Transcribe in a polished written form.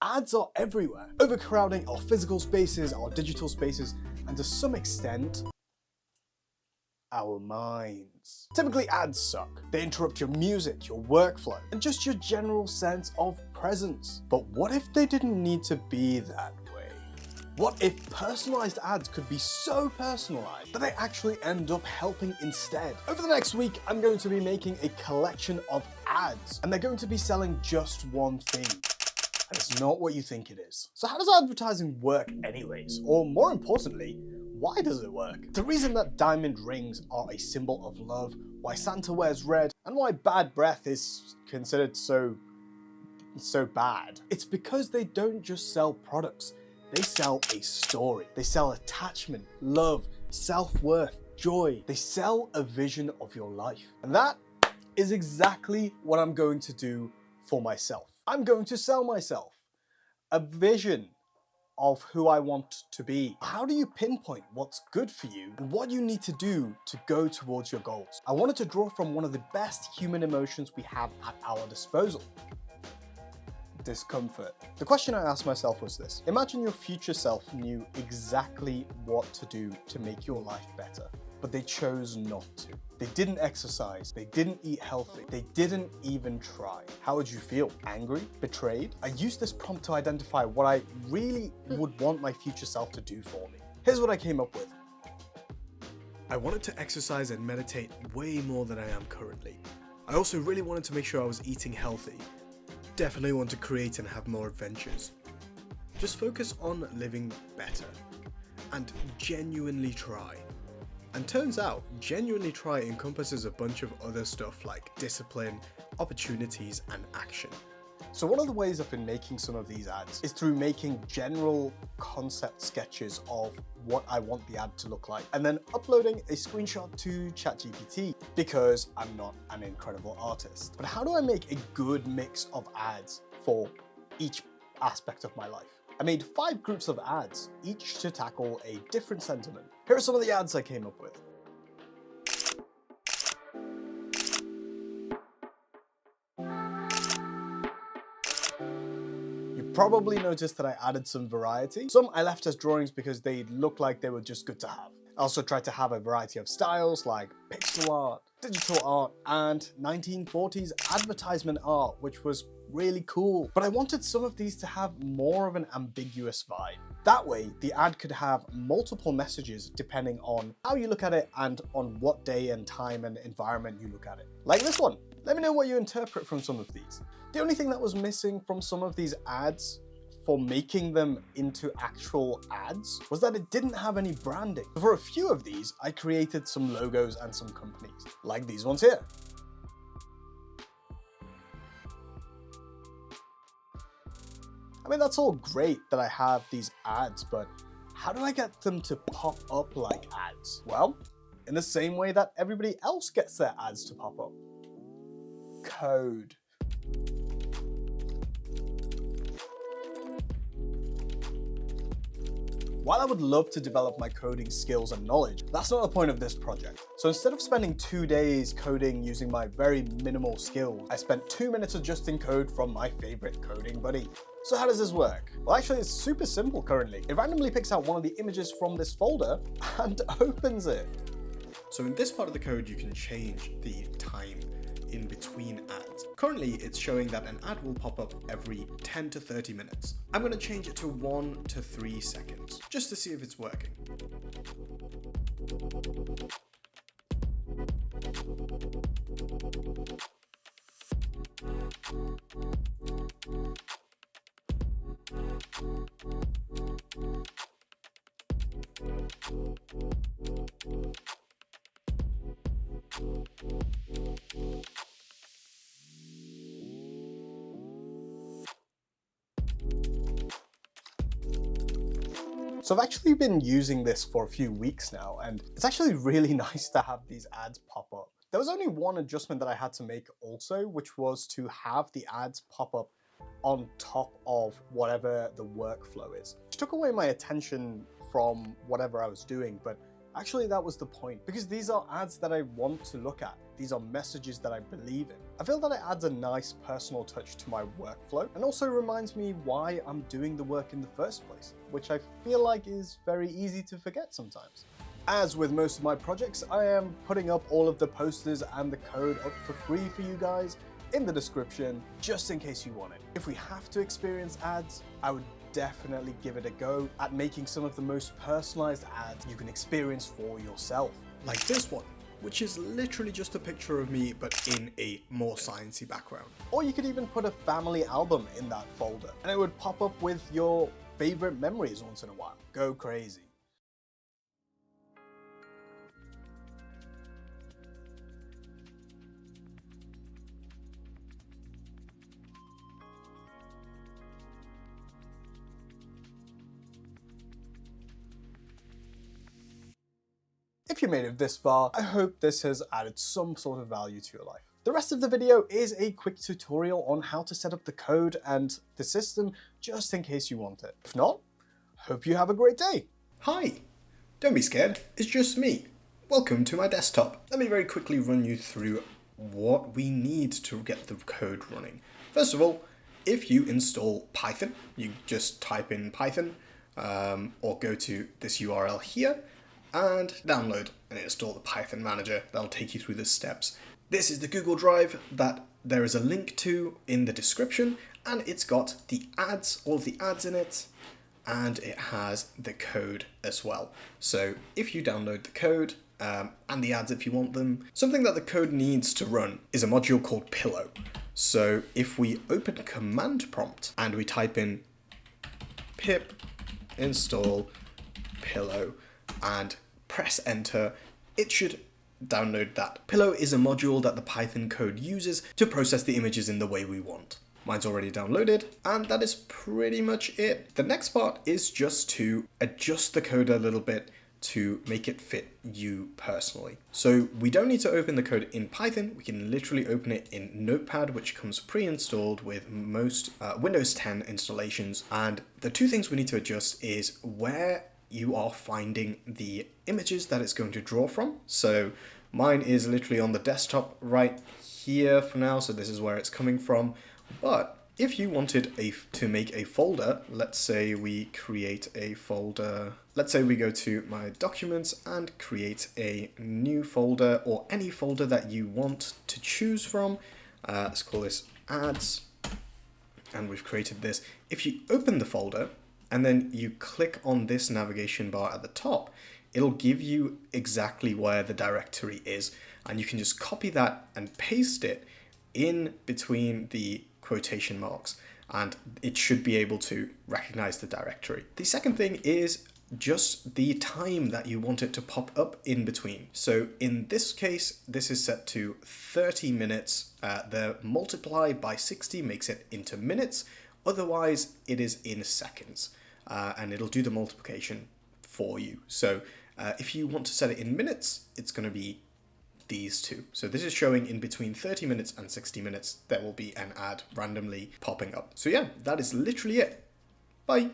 Ads are everywhere, overcrowding our physical spaces, our digital spaces, and to some extent, our minds. Typically, ads suck. They interrupt your music, your workflow, and just your general sense of presence. But what if they didn't need to be that way? What if personalized ads could be so personalized that they actually end up helping instead? Over the next week, I'm going to be making a collection of ads, and they're going to be selling just one thing. And it's not what you think it is. So how does advertising work anyways? Or more importantly, why does it work? The reason that diamond rings are a symbol of love, why Santa wears red, and why bad breath is considered so bad. It's because they don't just sell products, they sell a story. They sell attachment, love, self-worth, joy. They sell a vision of your life. And that is exactly what I'm going to do for myself. I'm going to sell myself a vision of who I want to be. How do you pinpoint what's good for you and what you need to do to go towards your goals? I wanted to draw from one of the best human emotions we have at our disposal: discomfort. The question I asked myself was this: imagine your future self knew exactly what to do to make your life better, but they chose not to. They didn't exercise, they didn't eat healthy, they didn't even try. How would you feel? Angry? Betrayed? I used this prompt to identify what I really would want my future self to do for me. Here's what I came up with. I wanted to exercise and meditate way more than I am currently. I also really wanted to make sure I was eating healthy. Definitely want to create and have more adventures. Just focus on living better and genuinely try. And turns out, genuinely try encompasses a bunch of other stuff like discipline, opportunities, and action. So one of the ways I've been making some of these ads is through making general concept sketches of what I want the ad to look like, and then uploading a screenshot to ChatGPT, because I'm not an incredible artist. But how do I make a good mix of ads for each aspect of my life? I made 5 groups of ads, each to tackle a different sentiment. Here are some of the ads I came up with. You probably noticed that I added some variety. Some I left as drawings because they looked like they were just good to have. I also tried to have a variety of styles like pixel art, digital art, and 1940s advertisement art, which was really cool. But I wanted some of these to have more of an ambiguous vibe. That way, the ad could have multiple messages depending on how you look at it and on what day and time and environment you look at it. Like this one. Let me know what you interpret from some of these. The only thing that was missing from some of these ads for making them into actual ads was that it didn't have any branding. For a few of these, I created some logos and some companies, like these ones here. I mean, that's all great that I have these ads, but how do I get them to pop up like ads? Well, in the same way that everybody else gets their ads to pop up. Code. While I would love to develop my coding skills and knowledge, that's not the point of this project. So instead of spending 2 days coding using my very minimal skills, I spent 2 minutes adjusting code from my favorite coding buddy. So how does this work? Well, actually, it's super simple currently. It randomly picks out one of the images from this folder and opens it. So in this part of the code, you can change the time in between ads. Currently, it's showing that an ad will pop up every 10 to 30 minutes. I'm going to change it to 1 to 3 seconds, just to see if it's working. So I've actually been using this for a few weeks now, and it's actually really nice to have these ads pop up. There was only one adjustment that I had to make also, which was to have the ads pop up on top of whatever the workflow is. Which took away my attention from whatever I was doing, but actually that was the point, because these are ads that I want to look at. These are messages that I believe in. I feel that it adds a nice personal touch to my workflow and also reminds me why I'm doing the work in the first place, which I feel like is very easy to forget sometimes. As with most of my projects, I am putting up all of the posters and the code up for free for you guys in the description, just in case you want it. If we have to experience ads, I would definitely give it a go at making some of the most personalized ads you can experience for yourself. Like this one, which is literally just a picture of me, but in a more sciencey background. Or you could even put a family album in that folder, and it would pop up with your favorite memories once in a while. Go crazy. If you made it this far, I hope this has added some sort of value to your life. The rest of the video is a quick tutorial on how to set up the code and the system just in case you want it. If not, hope you have a great day. Hi, don't be scared, it's just me. Welcome to my desktop. Let me very quickly run you through what we need to get the code running. First of all, if you install Python, you just type in Python or go to this URL here and download and install the Python manager. That'll take you through the steps. This is the Google Drive that there is a link to in the description, and it's got the ads, all of the ads in it, and it has the code as well. So if you download the code and the ads if you want them, something that the code needs to run is a module called Pillow. So if we open command prompt and we type in pip install Pillow and press enter, it should download that. Pillow is a module that the Python code uses to process the images in the way we want. Mine's already downloaded, and that is pretty much it. The next part is just to adjust the code a little bit to make it fit you personally. So we don't need to open the code in Python, we can literally open it in Notepad, which comes pre-installed with most Windows 10 installations. And the two things we need to adjust is where you are finding the images that it's going to draw from. So mine is literally on the desktop right here for now, so this is where it's coming from. But if you wanted to make a folder, let's say we create a folder, let's say we go to my documents and create a new folder or any folder that you want to choose from. Let's call this ads, and we've created this. If you open the folder, and then you click on this navigation bar at the top, it'll give you exactly where the directory is. And you can just copy that and paste it in between the quotation marks, and it should be able to recognize the directory. The second thing is just the time that you want it to pop up in between. So in this case, this is set to 30 minutes. The multiply by 60 makes it into minutes. Otherwise, it is in seconds. And it'll do the multiplication for you. So if you want to set it in minutes, it's going to be these two. So this is showing in between 30 minutes and 60 minutes, there will be an ad randomly popping up. So yeah, that is literally it. Bye.